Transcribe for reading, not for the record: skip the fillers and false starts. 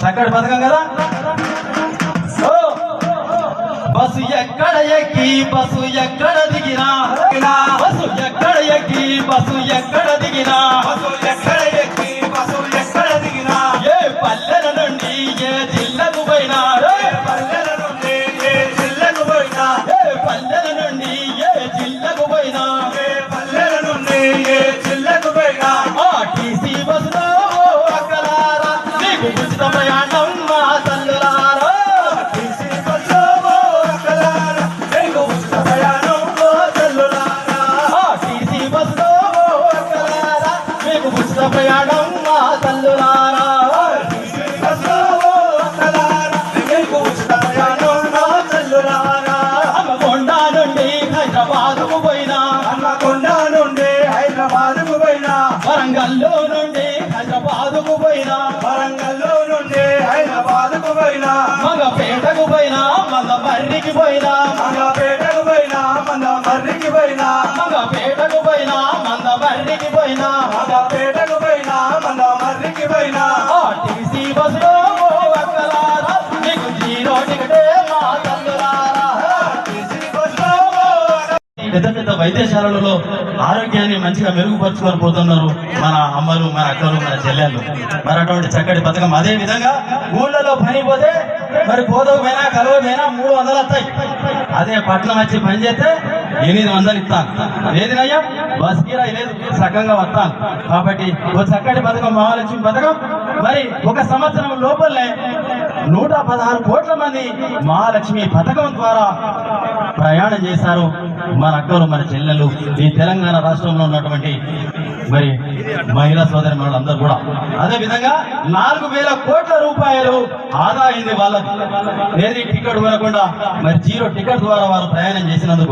చక్కటి పథకం కదా. బస్సు ఎక్కడ ఎక్కి బస్సు ఎక్కడ దిగినా, బస్సు ఎక్కడ ఎక్కి బస్సు ఎక్కడ దిగినా, బస్సు ఎక్కడ ఎక్కి బస్సు ఎక్కడ దిగినా, ఏ పల్లెల నుండి ఏ జిల్లకు పోయినా, పల్లెల నుండి ఏ జిల్లకు పోయినా, ఏ పల్లెల నుండి ఏ జిల్లకు పోయినా, పల్లెల నుండి ఏ జిల్లకు పోయినా, ఆర్టీసీ బస్సులో అక్కలారా నీకు ఉచిత ప్రయాణం మా తల్లులారా. ఆర్టీసీ బస్సులో అక్కలారా నీకు ఉచిత ప్రయాణం మా తల్లులారా. ఆర్టీసీ బస్సులో అక్కలారా మీకు ఉచిత ప్రయాణం మా తల్లులారా. ఆర్టీసీ బస్సులో అక్కలారా నీకు ఉచిత ప్రయాణం మా తల్లులారా. హన్మకొండ నుండి హైదరాబాదుకు పోయినా, హన్మకొండ నుండి హైదరాబాద్కు పోయినా, వరంగల్లో నుండి హైదరాబాదుకు పోయినా, వరంగల్లో నుండి హైదరాబాద్కు పోయినా, మగపేటకు పోయినా మల్లమర్రికి పోయినా, మంగపేటకు పోయినా, మందమర్రికి పోయినా, మగపేటకు పోయినా మందమర్రికి పోయినా, మంగపేటకు పోయినా, మందమర్రికి పోయినా, ఆర్టీసీ బస్సులో అక్కలారా నీకు జీరో టికెటే మా తల్లులారా. ఆర్టీసీ బస్సులో పెద్ద పెద్ద వైద్యశాలలలో ఆరోగ్యాన్ని మంచిగా మెరుగుపరుచుకొని పోతున్నారు మన అమ్మలు, మన అక్కలు, మన చెల్లెళ్ళు. మరి అటువంటి చక్కటి పథకం. అదే విధంగా ఊళ్ళలో పని పోతే మరి కోదకు పోయినా కలువ పోయినా 300 వస్తాయి. అదే పట్నం వచ్చి పని చేస్తే 800 ఇస్తాను. ఏదినయ్యా బస్ కిరాయి లేదు, సగంగా వస్తాను. కాబట్టి ఒక చక్కటి పథకం మహాలక్ష్మి పథకం. మరి ఒక సంవత్సరం లోపలనే 116 కోట్ల మంది మహాలక్ష్మి పథకం ద్వారా ప్రయాణం చేశారు మన అక్కలు, మన చెల్లెలు, ఈ తెలంగాణ రాష్ట్రంలో ఉన్నటువంటి మరి మహిళా సోదరి మనులందరూ కూడా. అదే విధంగా 4,000 కోట్ల రూపాయలు ఆదా అయింది వాళ్ళకి. ఏది టికెట్ కొనకుండా మరి జీరో టికెట్ ద్వారా వారు ప్రయాణం చేసినందుకు.